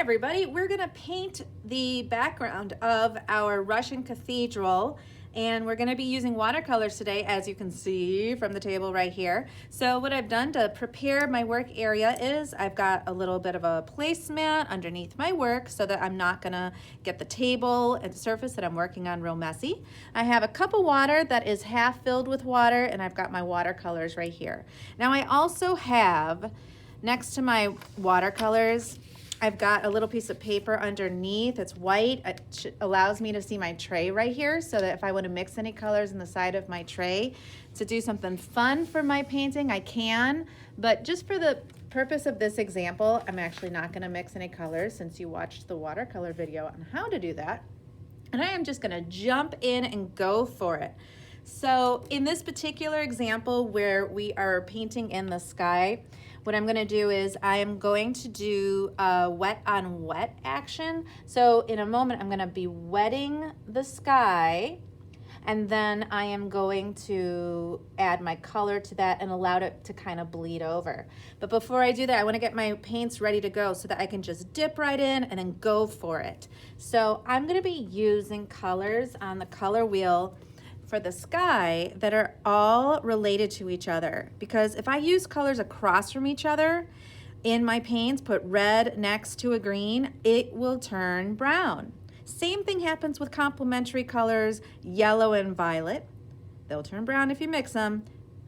everybody, we're gonna paint the background of our Russian cathedral, and we're gonna be using watercolors today, as you can see from the table right here. So what I've done to prepare my work area is I've got a little bit of a placemat underneath my work so that I'm not gonna get the table and surface that I'm working on real messy. I have a cup of water that is half filled with water, and I've got my watercolors right here. Now I also have, next to my watercolors, I've got a little piece of paper underneath. It's white. It allows me to see my tray right here so that if I want to mix any colors in the side of my tray to do something fun for my painting, I can. But just for the purpose of this example, I'm actually not going to mix any colors since you watched the watercolor video on how to do that. And I am just going to jump in and go for it. So in this particular example where we are painting in the sky, what I'm going to do is I am going to do a wet on wet action. So in a moment I'm going to be wetting the sky, and then I am going to add my color to that and allow it to kind of bleed over. But before I do that, I want to get my paints ready to go so that I can just dip right in and then go for it. So I'm going to be using colors on the color wheel for the sky that are all related to each other, because if I use colors across from each other in my paints, put red next to a green, it will turn brown. Same thing happens with complementary colors, yellow and violet. They'll turn brown if you mix them.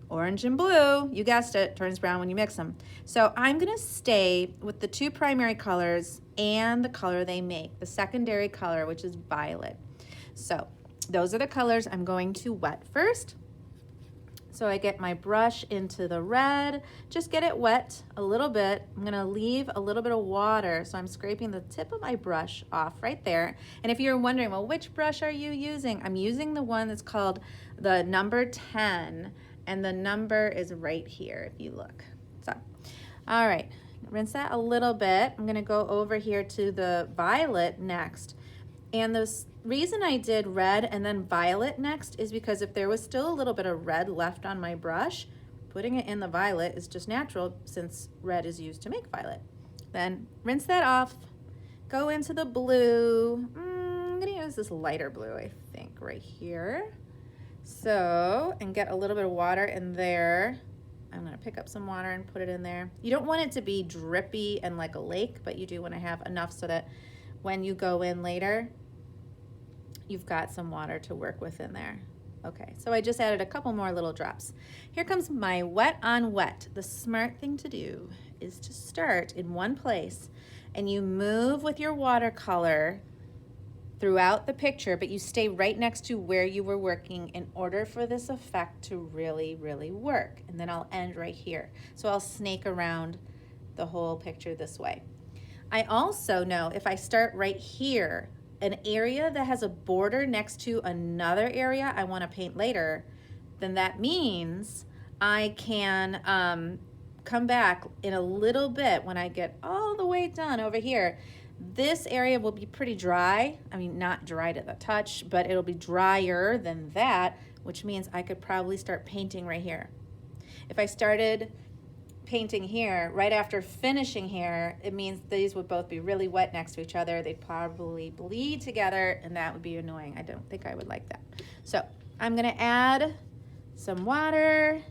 Orange and blue, you guessed it, turns brown when you mix them. So I'm gonna stay with the two primary colors and the color they make, the secondary color, which is violet. So those are the colors I'm going to wet first. So I get my brush into the red, just get it wet a little bit. I'm gonna leave a little bit of water, so I'm scraping the tip of my brush off right there. And if you're wondering, well, which brush are you using? I'm using the one that's called the number 10, and the number is right here if you look. So, all right, rinse that a little bit. I'm gonna go over here to the violet next. And the reason I did red and then violet next is because if there was still a little bit of red left on my brush, putting it in the violet is just natural since red is used to make violet. Then rinse that off, go into the blue. I'm gonna use this lighter blue, I think, right here. So, and get a little bit of water in there. I'm gonna pick up some water and put it in there. You don't want it to be drippy and like a lake, but you do wanna have enough so that when you go in later, you've got some water to work with in there. Okay, so I just added a couple more little drops. Here comes my wet on wet. The smart thing to do is to start in one place and you move with your watercolor throughout the picture, but you stay right next to where you were working in order for this effect to really, really work. And then I'll end right here. So I'll snake around the whole picture this way. I also know if I start right here, an area that has a border next to another area I want to paint later, then that means I can come back in a little bit when I get all the way done over here. This area will be pretty dry. I mean, not dry to the touch, but it'll be drier than that, which means I could probably start painting right here. If I started painting here right after finishing here, it means these would both be really wet next to each other. They'd probably bleed together, and that would be annoying. I don't think I would like that. So I'm gonna add some water.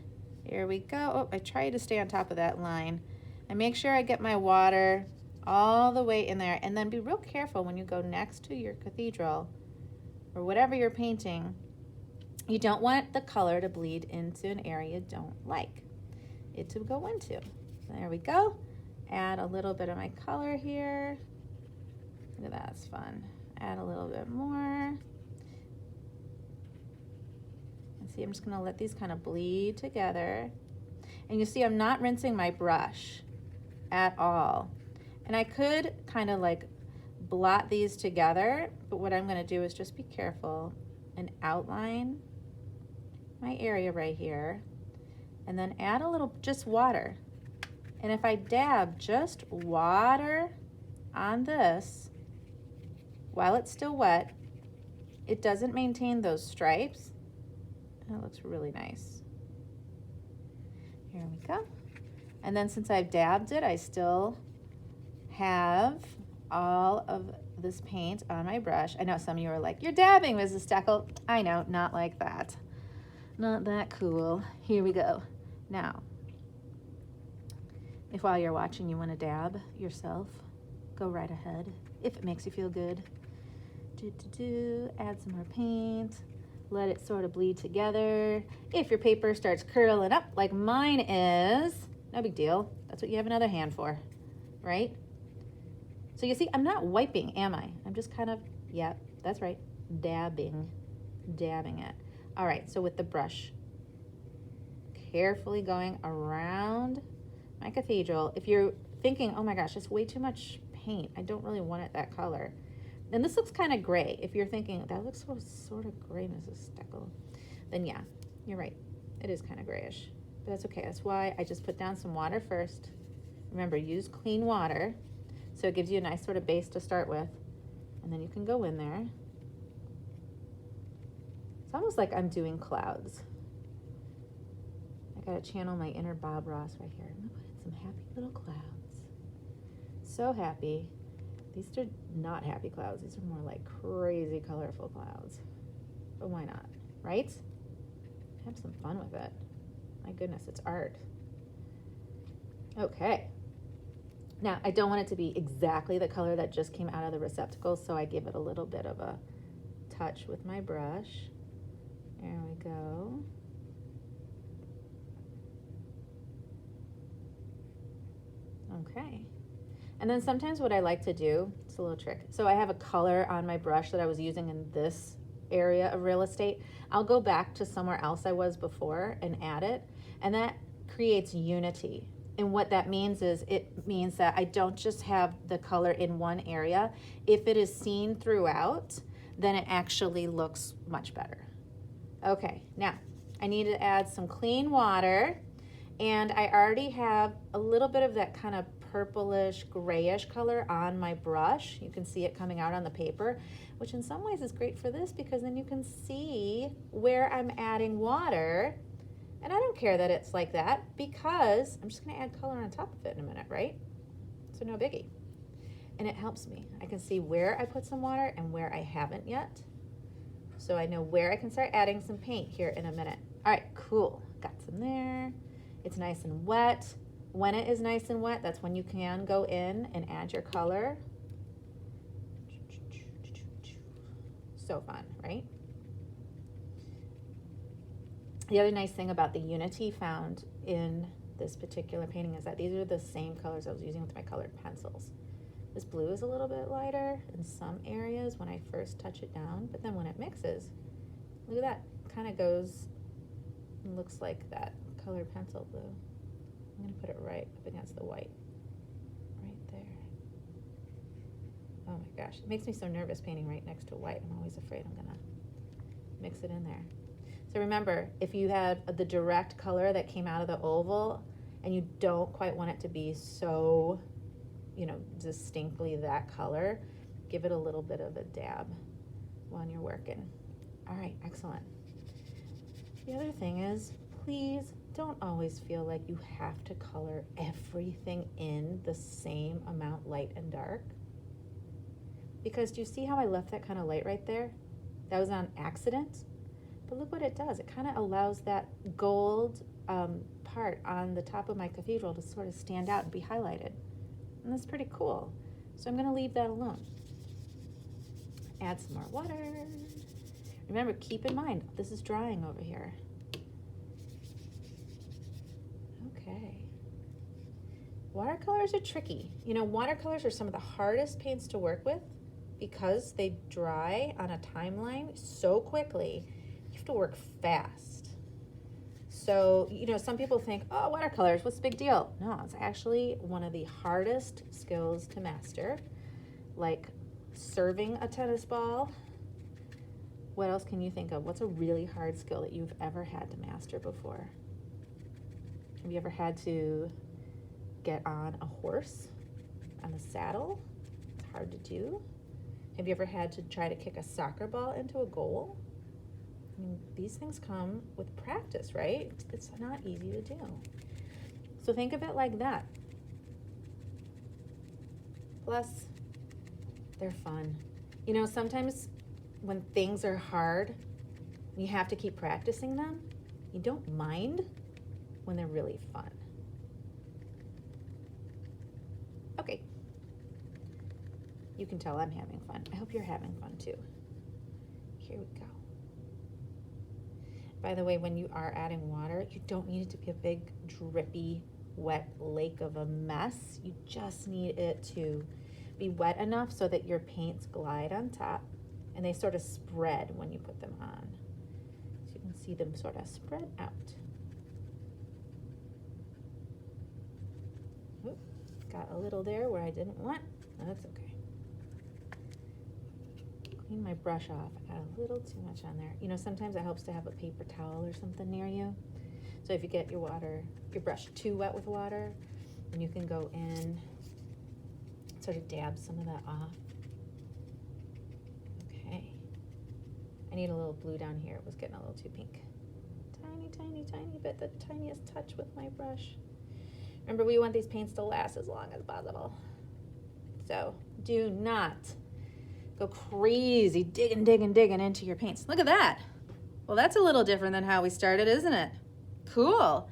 Here we go. Oh, I try to stay on top of that line and make sure I get my water all the way in there, and then be real careful when you go next to your cathedral or whatever you're painting. You don't want the color to bleed into an area you don't like it to go into. There we go. Add a little bit of my color here. Look at that, it's fun. Add a little bit more. And see, I'm just gonna let these kind of bleed together. And you see I'm not rinsing my brush at all. And I could kind of like blot these together, but what I'm gonna do is just be careful and outline my area right here, and then add a little, just water. And if I dab just water on this while it's still wet, it doesn't maintain those stripes. That looks really nice. Here we go. And then since I've dabbed it, I still have all of this paint on my brush. I know some of you are like, you're dabbing, Mrs. Steckel. I know, not like that. Not that cool. Here we go. Now, if while you're watching you want to dab yourself, go right ahead, if it makes you feel good. Add some more paint. Let it sort of bleed together. If your paper starts curling up like mine is, no big deal. That's what you have another hand for, right? So you see, I'm not wiping, am I? I'm just kind of, yeah, that's right, dabbing it. All right, so with the brush, carefully going around my cathedral. If you're thinking, oh my gosh, it's way too much paint, I don't really want it that color, and this looks kind of gray. If you're thinking, that looks sort of gray, Mrs. Steckel, then yeah, you're right. It is kind of grayish, but that's okay. That's why I just put down some water first. Remember, use clean water, so it gives you a nice sort of base to start with, and then you can go in there. It's almost like I'm doing clouds. I gotta channel my inner Bob Ross right here. I'm gonna put in some happy little clouds. So happy. These are not happy clouds. These are more like crazy colorful clouds. But why not, right? Have some fun with it. My goodness, it's art. Okay. Now, I don't want it to be exactly the color that just came out of the receptacle, so I give it a little bit of a touch with my brush. There we go. Okay. And then sometimes what I like to do, it's a little trick. So I have a color on my brush that I was using in this area of real estate. I'll go back to somewhere else I was before and add it, and that creates unity. And what that means is it means that I don't just have the color in one area. If it is seen throughout, then it actually looks much better. Okay, now I need to add some clean water, and I already have a little bit of that kind of purplish grayish color on my brush. You can see it coming out on the paper, which in some ways is great for this because then you can see where I'm adding water. And I don't care that it's like that because I'm just gonna add color on top of it in a minute, right? So no biggie. And it helps me. I can see where I put some water and where I haven't yet. So I know where I can start adding some paint here in a minute. All right, cool. Got some there. It's nice and wet. When it is nice and wet, that's when you can go in and add your color. So fun, right? The other nice thing about the unity found in this particular painting is that these are the same colors I was using with my colored pencils. This blue is a little bit lighter in some areas when I first touch it down, but then when it mixes, look at that, kind of goes and looks like that colored pencil blue. I'm gonna put it right up against the white, right there. Oh my gosh, it makes me so nervous painting right next to white. I'm always afraid I'm gonna mix it in there. So remember, if you have the direct color that came out of the oval and you don't quite want it to be so, you know, distinctly that color, give it a little bit of a dab when you're working. All right, excellent. The other thing is, please don't always feel like you have to color everything in the same amount light and dark. Because do you see how I left that kind of light right there? That was on accident. But look what it does. It kind of allows that gold part on the top of my cathedral to sort of stand out and be highlighted. And that's pretty cool. So I'm going to leave that alone. Add some more water. Remember, keep in mind, this is drying over here. Okay. Watercolors are tricky. You know, watercolors are some of the hardest paints to work with because they dry on a timeline so quickly. You have to work fast. So, you know, some people think, oh, watercolors, what's the big deal? No, it's actually one of the hardest skills to master, like serving a tennis ball. What else can you think of? What's a really hard skill that you've ever had to master before? Have you ever had to get on a horse, on a saddle? It's hard to do. Have you ever had to try to kick a soccer ball into a goal? I mean, these things come with practice, right? It's not easy to do. So think of it like that. Plus, they're fun. You know, sometimes when things are hard, you have to keep practicing them. You don't mind when they're really fun. Okay. You can tell I'm having fun. I hope you're having fun too. Here we go. By the way, when you are adding water, you don't need it to be a big, drippy, wet lake of a mess. You just need it to be wet enough so that your paints glide on top and they sort of spread when you put them on. So you can see them sort of spread out. Oop, got a little there where I didn't want. That's okay. Clean my brush off. I got a little too much on there. You know, sometimes it helps to have a paper towel or something near you. So if you get your brush too wet with water, then you can go in, sort of dab some of that off. Okay. I need a little blue down here. It was getting a little too pink. Tiny, tiny, tiny bit, the tiniest touch with my brush. Remember, we want these paints to last as long as possible. So do not go crazy digging into your paints. Look at that. Well, that's a little different than how we started, isn't it? Cool.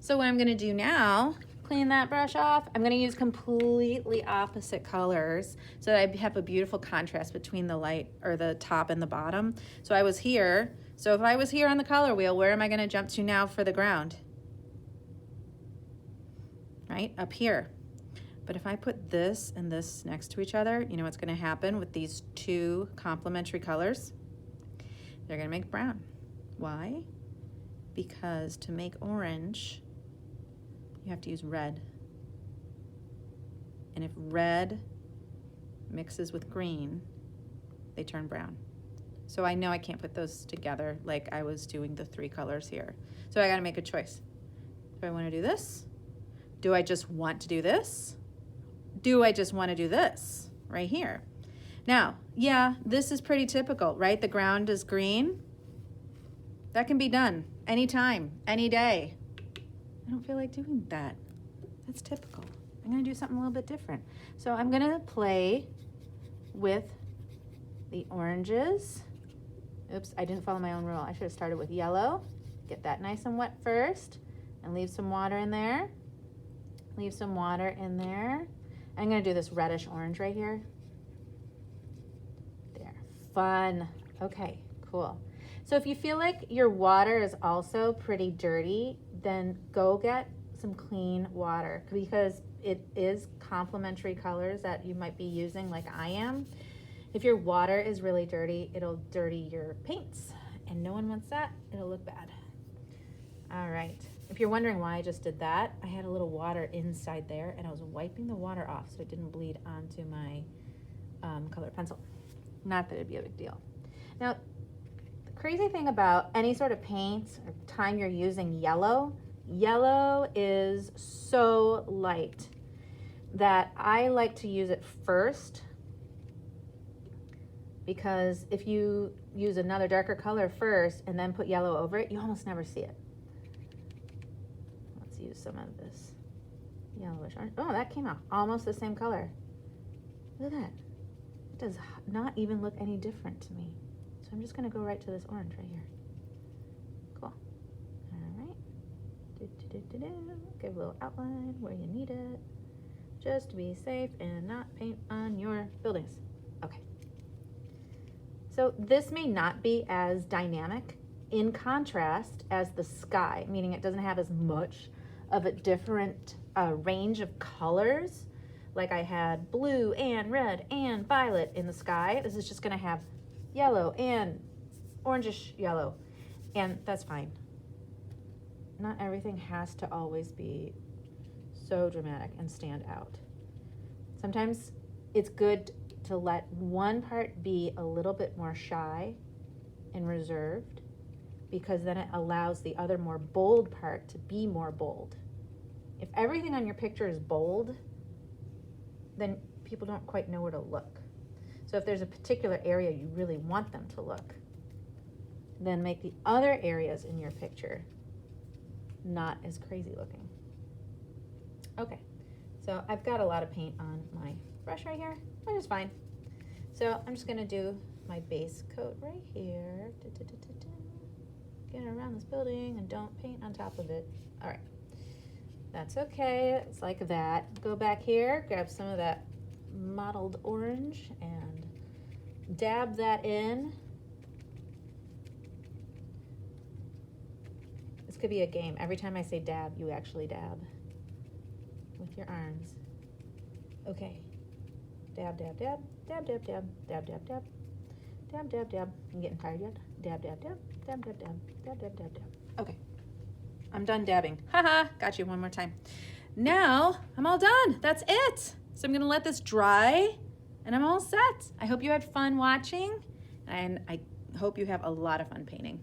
So what I'm going to do now, clean that brush off. I'm going to use completely opposite colors so that I have a beautiful contrast between the light or the top and the bottom. So I was here. So if I was here on the color wheel, where am I going to jump to now for the ground? Right up here. But if I put this and this next to each other, you know what's going to happen with these two complementary colors? They're going to make brown. Why? Because to make orange, you have to use red. And if red mixes with green, they turn brown. So I know I can't put those together like I was doing the three colors here. So I got to make a choice. Do I want to do this? Do I just want to do this? Do I just want to do this right here? Now, yeah, this is pretty typical, right? The ground is green. That can be done anytime, any day. I don't feel like doing that. That's typical. I'm going to do something a little bit different. So I'm going to play with the oranges. Oops, I didn't follow my own rule. I should have started with yellow. Get that nice and wet first and leave some water in there. Leave some water in there. I'm going to do this reddish orange right here. There. Fun. Okay, cool. So if you feel like your water is also pretty dirty, then go get some clean water because it is complementary colors that you might be using like I am. If your water is really dirty, it'll dirty your paints and no one wants that. It'll look bad. All right. If you're wondering why I just did that, I had a little water inside there and I was wiping the water off so it didn't bleed onto my colored pencil. Not that it'd be a big deal. Now, the crazy thing about any sort of paint or time you're using yellow is so light that I like to use it first because if you use another darker color first and then put yellow over it, you almost never see it. Use some of this yellowish orange. Oh, that came out almost the same color. Look at that. It does not even look any different to me. So I'm just going to go right to this orange right here. Cool. All right. Give a little outline where you need it. Just to be safe and not paint on your buildings. Okay. So this may not be as dynamic in contrast as the sky, meaning it doesn't have as much of a different range of colors. Like I had blue and red and violet in the sky. This is just going to have yellow and orangish yellow, and that's fine. Not everything has to always be so dramatic and stand out. Sometimes it's good to let one part be a little bit more shy and reserved, because then it allows the other more bold part to be more bold. If everything on your picture is bold, then people don't quite know where to look. So if there's a particular area you really want them to look, then make the other areas in your picture not as crazy looking. Okay, so I've got a lot of paint on my brush right here, which is fine. So I'm just gonna do my base coat right here. Get around this building and don't paint on top of it. All right, that's okay, it's like that. Go back here, grab some of that mottled orange and dab that in. This could be a game. Every time I say dab, you actually dab with your arms. Okay. Dab, dab, dab, dab, dab, dab, dab, dab, dab, dab, dab, dab. I'm getting tired yet? Dab, dab, dab, dab, dab, dab, dab, dab, dab, dab. Okay. I'm done dabbing. Haha, got you one more time. Now, I'm all done. That's it. So I'm gonna let this dry and I'm all set. I hope you had fun watching and I hope you have a lot of fun painting.